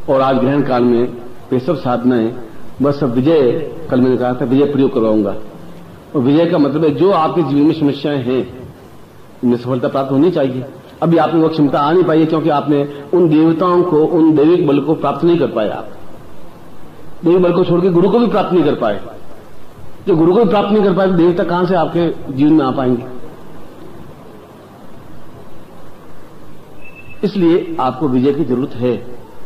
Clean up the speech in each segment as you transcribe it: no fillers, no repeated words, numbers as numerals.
और आज ग्रहण काल में ये सब साधनाएं बस सब विजय, कल मैंने कहा था विजय प्रयोग करवाऊंगा। और विजय का मतलब है जो आपके जीवन में समस्याएं हैं इनमें सफलता प्राप्त होनी चाहिए। अभी आपने वो क्षमता आ नहीं पाई है क्योंकि आपने उन देवताओं को, उन दैविक बल को प्राप्त नहीं कर पाए। आप दैविक बल को छोड़ के गुरु को भी प्राप्त नहीं कर पाए। जो गुरु को भी प्राप्त नहीं कर पाए तो देवता कहां से आपके जीवन में आ पाएंगे। इसलिए आपको विजय की जरूरत है,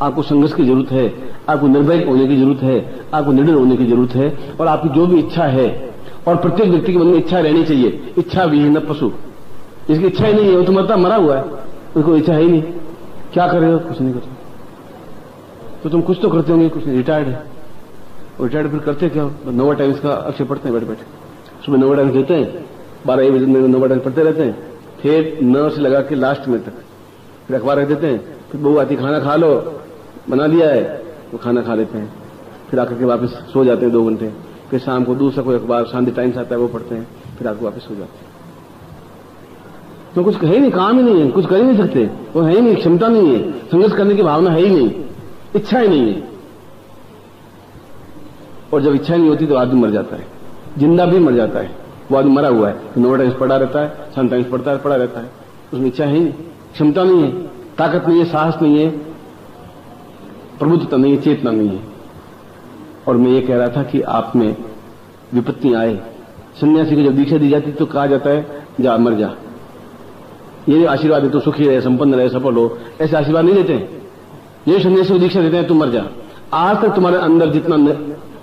आपको संघर्ष की जरूरत है, आपको निर्भय होने की जरूरत है, आपको निडर होने की जरूरत है। और आपकी जो भी इच्छा है, और प्रत्येक व्यक्ति के मन में इच्छा रहनी चाहिए। इच्छा विहीन पशु, जिसकी इच्छा ही नहीं है वो तो मरता मरा हुआ है, उसको इच्छा है ही नहीं। क्या कर रहे हो? कुछ नहीं करते। तो तुम कुछ तो करते होंगे, कुछ नहीं। रिटायर्ड है, रिटायर्ड फिर करते क्या? नोवा टाइम्स का अक्षर पढ़ते हैं बैठे बैठे। सुबह नोवा टाइम्स देते हैं, 12 बजे में नोवा टाइम्स पढ़ते रहते हैं, फिर 9 से लगा के लास्ट में तक फिर अखबार रख देते हैं। फिर बहू आती, खाना खा लो, बना दिया है, वो खाना खा लेते हैं। फिर आकर के वापस सो जाते हैं 2 घंटे। फिर शाम को दूसरा कोई अखबार शांति टाइम्स आता है वो पढ़ते हैं, फिर आकर वापस सो जाते हैं। तो कुछ है ही नहीं, काम ही नहीं है, कुछ कर ही नहीं सकते, वो है ही नहीं, क्षमता नहीं है, संघर्ष करने की भावना है ही नहीं, इच्छा ही नहीं है। और जब इच्छा नहीं होती तो आदमी मर जाता है, जिंदा भी मर जाता है। वो आदमी मरा हुआ है तो नोवा टाइम्स पढ़ा रहता है, शांति टाइम्स पढ़ा रहता है, उसमें इच्छा है ही नहीं, क्षमता नहीं है, ताकत नहीं है, साहस नहीं है, प्रबुद्धता नहीं है, चेतना नहीं है। और मैं ये कह रहा था कि आप में विपत्ति आए, सन्यासी को जब दीक्षा दी जाती तो कहा जाता है जा मर जा, ये आशीर्वाद है तो सुखी रहे, संपन्न रहे, सफल हो, ऐसे आशीर्वाद नहीं देते। ये सन्यासी को दीक्षा देते हैं तुम मर जा। आज तक तुम्हारे अंदर जितना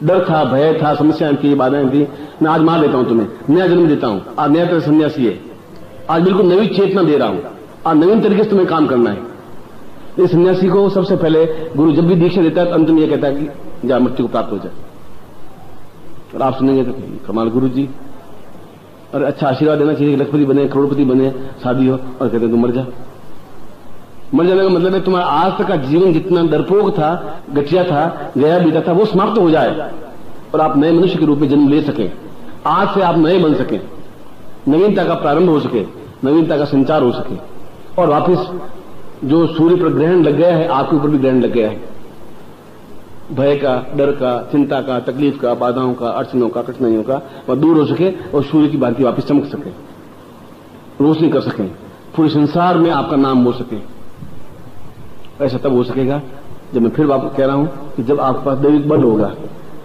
डर था, भय था, समस्याएं थी, बाधाएं थी, मैं आज मार देता हूं तुम्हें, नया जन्म देता हूं। आज नया तरह सन्यासी है, आज बिल्कुल नई चेतना दे रहा हूं, आज नवीन तरीके से तुम्हें काम करना है। इस सन्यासी को सबसे पहले गुरु जब भी दीक्षा देता है तो अंत में यह कहता है कि जा मृत्यु को प्राप्त हो जाए। और आप सुनेंगे तो कमाल गुरु जी, और अच्छा आशीर्वाद देना चाहिए, लखपति बने, करोड़पति बने, शादी हो, और कहते हैं तुम मर जा। मर जाने का मतलब है तुम्हारा आज तक का जीवन जितना डरपोक था, गठिया था, गया बीता था, वो समाप्त हो जाए और आप नए मनुष्य के रूप में जन्म ले सके। आज से आप नए बन सके, नवीनता का प्रारंभ हो सके, नवीनता का संचार हो सके। और वापिस जो सूर्य पर ग्रहण लग गया है, आपके ऊपर भी ग्रहण लग गया है, भय का, डर का, चिंता का, तकलीफ का, बाधाओं का, अड़चनों का, कठिनाइयों का, वह दूर हो सके और सूर्य की भांति वापस चमक सके, रोशनी कर सके, पूरे संसार में आपका नाम हो सके। ऐसा तब हो सकेगा जब, मैं फिर वापस कह रहा हूं कि जब आपके पास दैविक बल होगा।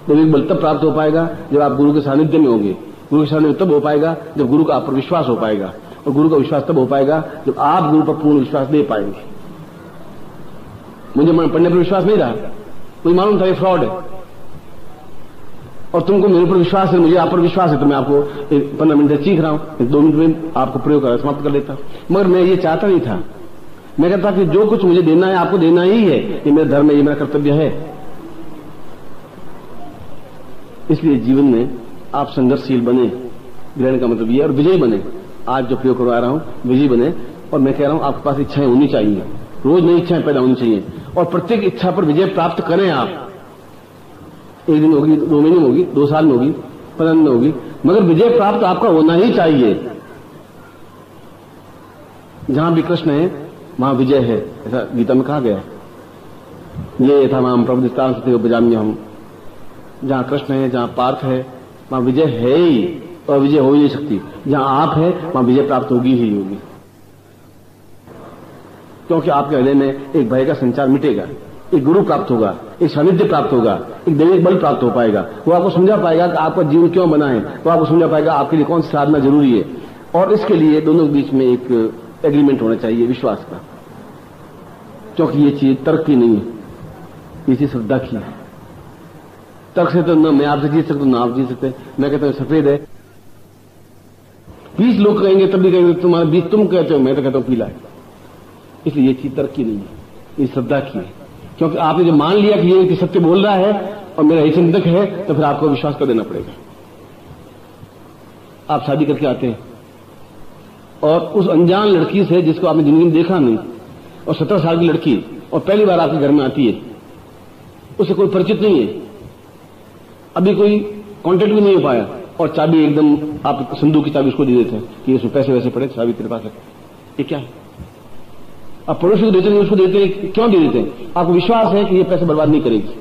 दैविक बल तब प्राप्त हो पाएगा जब आप गुरु के सानिध्य में होंगे। गुरु के सानिध्य तब हो पाएगा जब गुरु का आप पर विश्वास हो पाएगा, और गुरु का विश्वास तब हो पाएगा जब आप गुरु पर पूर्ण विश्वास दे पाएंगे। मुझे पढ़ने पर विश्वास नहीं रहा, मुझे मालूम था ये फ्रॉड है, और तुमको मेरे पर विश्वास है, मुझे आप पर विश्वास है, तो मैं आपको 15 मिनट से सीख रहा हूं, 2 मिनट में आपको प्रयोग कर समाप्त कर लेता। मगर मैं ये चाहता नहीं था, मैं कहता कि जो कुछ मुझे देना है आपको देना ही है, ये मेरा धर्म है, ये मेरा कर्तव्य है। इसलिए जीवन में आप संघर्षशील बने, ग्रहण का मतलब ये, और विजयी बने। आज जो प्रयोग करवा रहा हूं विजयी बने। और मैं कह रहा हूं आपके पास इच्छाएं होनी चाहिए, रोज नई इच्छाएं पैदा होनी चाहिए, और प्रत्येक इच्छा पर विजय प्राप्त करें आप। 1 दिन होगी, 2 महीने में होगी, 2 साल में होगी, 15 दिन में होगी, मगर विजय प्राप्त आपका होना ही चाहिए। जहां भी कृष्ण है वहां विजय है, ऐसा गीता में कहा गया है। ये था वहां प्रबुद्धितां सत्य बजाम्य हम, जहां कृष्ण है, जहां पार्थ है, वहां विजय है ही, और विजय हो ही नहीं सकती। जहां आप है वहां विजय प्राप्त होगी ही होगी, क्योंकि आपके हृदय में एक भय का संचार मिटेगा, एक गुरु प्राप्त होगा, एक सानिध्य प्राप्त होगा, एक दैविक बल प्राप्त हो पाएगा। वो आपको समझा पाएगा कि आपका जीवन क्यों बना है, वो आपको समझा पाएगा आपके लिए कौन सी साधना जरूरी है। और इसके लिए दोनों के बीच में एक एग्रीमेंट होना चाहिए, विश्वास का, क्योंकि ये चीज तर्क की नहीं है, ये चीज श्रद्धा की है। तर्क से तो न मैं आपसे जीत सकता हूं, न आप जीत सकते। मैं कहता हूं सफेद है, 20 लोग कहेंगे तब भी कहेंगे तुम्हारा बीज तुम कहते हो, मैं तो कहता हूं पीला है। इसलिए ये चीज तर्क की नहीं है, ये श्रद्धा की है। क्योंकि आपने जो मान लिया कि ये व्यक्ति सत्य बोल रहा है और मेरा ही चिंतक है, तो फिर आपको विश्वास कर देना पड़ेगा। आप शादी करके आते हैं और उस अनजान लड़की से, जिसको आपने जिंदगी में देखा नहीं, और 17 साल की लड़की, और पहली बार आपके घर में आती है, उससे कोई परिचित नहीं है, अभी कोई कांटेक्ट भी नहीं हो पाया, और चाबी एकदम आप संदूक की चाबी उसको दे देते हैं कि इसमें पैसे वैसे पड़े, चाबी तेरे पास है। ये क्या है? अब पड़ोसी को देते नहीं, उसको देते हैं, क्यों दे देते हैं? आपको विश्वास है कि ये पैसे बर्बाद नहीं करेगी।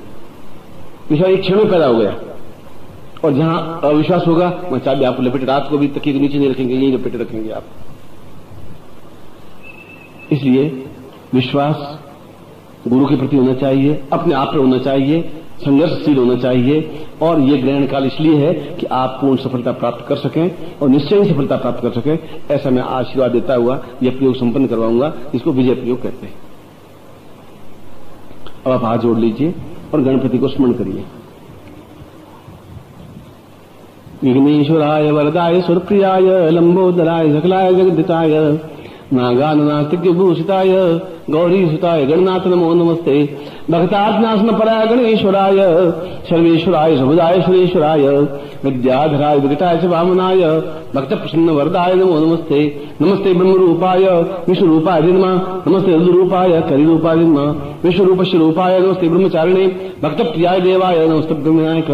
विश्वास एक क्षण में पैदा हो गया। और जहां अविश्वास होगा वहां चाबी आपको लपेटे, रात को भी तकिए के नीचे नहीं रखेंगे, यही लपेटे रखेंगे आप। इसलिए विश्वास गुरु के प्रति होना चाहिए, अपने आप पर होना चाहिए, संघर्षशील होना चाहिए। और ये ग्रहण काल इसलिए है कि आप पूर्ण सफलता प्राप्त कर सकें और निश्चय ही सफलता प्राप्त कर सकें। ऐसा मैं आशीर्वाद देता हुआ यह प्रयोग संपन्न करवाऊंगा, जिसको विजय प्रयोग कहते हैं। अब आप हाथ जोड़ लीजिए और गणपति को स्मरण करिए। विघ्नेश्वराय वरदाय सुरप्रियाय लंबोदराय सकलाय जगदिताय नागाननास्तिक भूषिताय गौरी सुताय गणनाथ नमो नमस्ते। भक्ताज्ञासन पराय गणेश्वराय सर्वेश्वराय सबुदाय सुरेश्वराय विद्याधराय विकटाय च वामनाय भक्त प्रसन्न वरदाय नमो नमस्ते। नमस्ते ब्रह्म रूपाय विष्णु रूपाय नमः, नमस्ते रुद्र रूपाय करि रूपाय नमः, विश्व रूपस्य रूपाय नमस्ते ब्रह्मचारिणे भक्त प्रियाय देवाय नमस्ते ब्रह्मनायक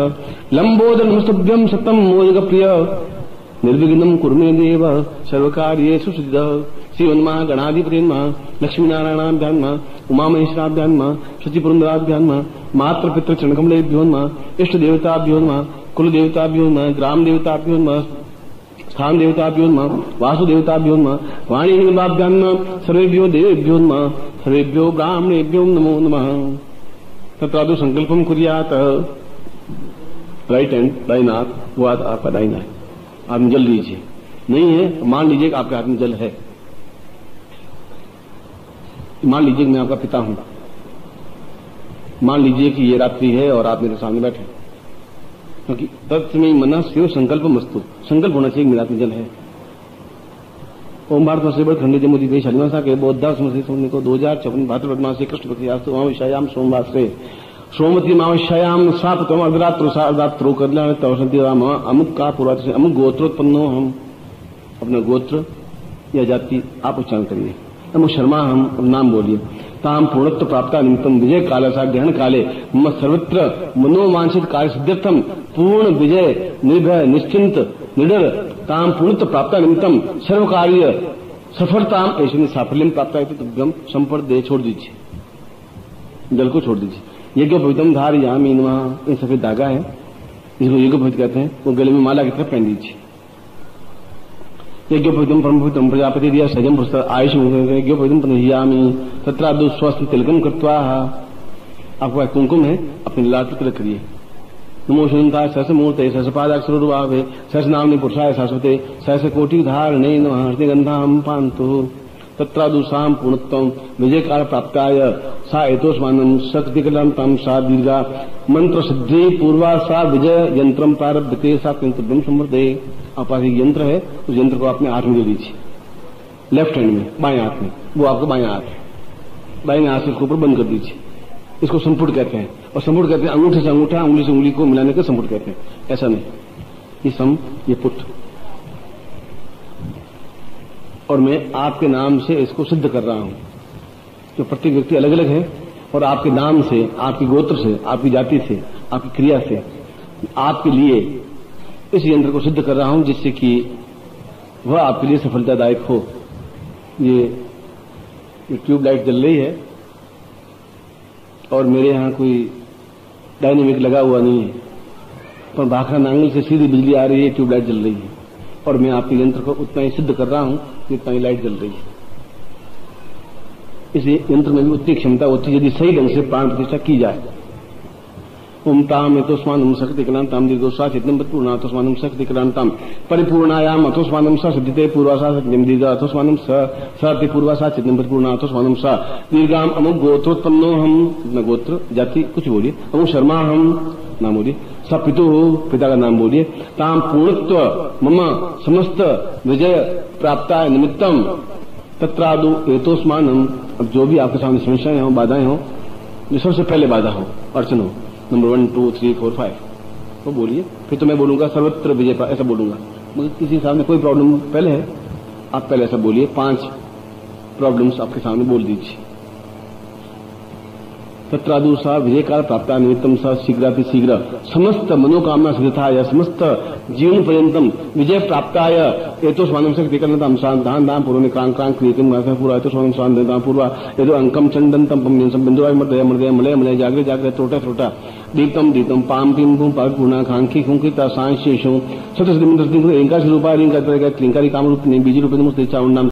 लंबोदर नमस्तुभ्यं सतम मोदक प्रिय निर्विघ्नं कुरु मे देव सर्वकार्येषु सिद्धः। श्रीमन्महा गणाधिपति नमः, लक्ष्मीनारायणाभ्यां नमः, उमामहेश्वराभ्यां नमः, शचिपुरंदराभ्यां नमः, मातृ पितृ चरणकमलेभ्यो नमः, इष्ट देवताभ्यो नमः, कुल देवताभ्यो नमः, ग्राम देवताभ्यो नमः, स्थान देवताभ्यो नमः, वासुदेवताभ्यो नमः, वाणी हिंगलाभ्यां नमः, सर्वेभ्यो देवेभ्यो नमः, सर्वेभ्यो ब्राह्मणेभ्यो नमो नमः। तत्रादु संकल्पम कुर्यात्। राइट हैंड दाहिना हाथ, वो हाथ आपका दाहिना है। आप जल लीजिए, नहीं है मान लीजिए कि आपके हाथ में जल है। मान लीजिए कि मैं आपका पिता हूं। मान लीजिए कि ये रात्रि है और आप मेरे सामने बैठे, क्योंकि तत्व मना शिव संकल्प मस्तु, संकल्प होना चाहिए मेरे हाथ में जल है। ओम भारत से बड़े खंडे जमुदी देश हरिमासा के बौद्धा समझे सोने को 2054 भाद्रपद मास से कृष्ण पक्षी अमावस्यायाम सोमवार से सोमवती अमावस्यायाम सातम अर्धरात्रो सार्धरात्रो कल्याण तवसंति राम अमुक का पूर्वा से अमुक गोत्रोत्पन्नो हम। अपना गोत्र या जाति आप उच्चारण करिए। अमुक शर्मा हम नाम बोलिए। ताम पूर्णत्व प्राप्ता निमित्तम विजय कालसा ग्रहण काले मम सर्वत्र मनोवांछित कार्य सिद्ध्यर्थम पूर्ण विजय निर्भय निश्चिंत निडर ताम पूर्णत्व प्राप्ता निमित्तम सर्व कार्य सफलताम ऐसे साफल्यम प्राप्ता तुभ्यम संपर्क छोड़ दीजिए, जल को छोड़ दीजिए। यज्ञ पवित्रम धारयामि नमः, ये सफेद धागा है, इसको यज्ञ पवित्र कहते हैं। वो गले में माला की तरह पहन दीजिए। यज्ञ पवित्रम परम पवित्रम प्रजापति दिया सजम पुस्तक आयुष यज्ञ पवित्रम पनहियामि तत्रादु स्वस्थ तिलकम कृत्वा। आपको कुमकुम है, अपने लाल पर तिलक करिए। नमो शुद्धाय सहस मूर्ते सहस पादाक्षरुभावे सहस नामनि पुरुषाय शाश्वते सहस कोटि धारणे नमः हृदय गंधाम पांतु। तत्रादुषाम पूर्णत्वम विजय काल प्राप्ताय सा एतोस्मानम शक्तिकलंतम सा दीर्घा मंत्र सिद्धि पूर्वा सा विजय यंत्रम प्रारब्धते सा किंतुभ्यम समृद्धे। आप पास एक यंत्र है, उस यंत्र को अपने हाथ में ले लीजिए, लेफ्ट हैंड में, बाएं हाथ में, वो आपका बाएं हाथ है। बाएं हाथ से इसको ऊपर बंद कर दीजिए। इसको संपुट कहते हैं। और संपुट कहते हैं अंगूठे से अंगूठा, उंगली से उंगली को मिलाने का संपुट कहते हैं। ऐसा नहीं, ये सम, ये पुट। और मैं आपके नाम से इसको सिद्ध कर रहा हूं। जो प्रत्येक व्यक्ति अलग अलग है और आपके नाम से, आपके गोत्र से, आपकी जाति से, आपकी क्रिया से आपके लिए इस यंत्र को सिद्ध कर रहा हूं, जिससे कि वह आपके लिए सफलतादायक हो। ये ट्यूबलाइट जल रही है और मेरे यहां कोई डायनेमिक लगा हुआ नहीं है, पर भाखड़ा नांगल से सीधी बिजली आ रही है, ट्यूबलाइट जल रही है। और मैं आपके यंत्र को उतना ही सिद्ध कर रहा हूं जितना ही लाइट जल रही है। इसलिए यंत्र में भी उतनी क्षमता होती है यदि सही ढंग से प्राण प्रतिष्ठा की जाए। ओम ताम एतोस्मानम शक्तिक्रांताम दीर्घोस्वा चित्तम पूर्णातोस्मानम शक्तिक्रांताम परिपूर्णायाम अथोस्मानम स सिद्धिते पूर्वासा सत्यम दीर्घ अथोस्मानम सति पूर्वासा चित्तम परिपूर्णातोस्मानम स दीर्घाम अमुक गोत्रोत्पन्नो हम। गोत्र जाति कुछ बोलिए। अमुक शर्मा हम नाम बोलिए। स पितु पिता का नाम बोलिए। ताम पूर्णत्व मम समस्त विजय प्राप्ताय निमित्तम तत्रादु एतोस्मानम। अब जो भी आपके सामने समस्याएं हो, बाधाएं हो, जो सबसे पहले बाधा हो, अड़चन हो, नंबर 1 2 3 4 5 वो बोलिए। फिर तो मैं बोलूंगा सर्वत्र विजय, ऐसा बोलूंगा। मगर किसी सामने कोई प्रॉब्लम पहले है, आप पहले ऐसा बोलिए। 5 प्रॉब्लम्स आपके सामने बोल दीजिए। तत्रादुसा विजयकाल प्राप्त निमित्तम स शीघ्रातिशीघ्र समस्त मनोकामना सिद्धाय समस्त जीवन पर्यंतम विजय प्राप्ताय एतोष मानव से देखनतम दान दान पूर्व क्रांक क्रांक क्रियतम पूर्व एतोष मानव दान पूर्व एतो अंकम चंदंतम पम्यंसम बिंदुवाय मर्दय मर्दय मलय मलय जागृत जागृत त्रोटा त्रोटा दीप्तम दीप्तम पाम पिम भूम पाक गुणा खांकी खुंकिता सांशेषो सतस दिमंत्र एंका रूपा रिंका तरह क्लिंकारी काम रूप ने बीजी रूप में मुस्ते चाउंड नाम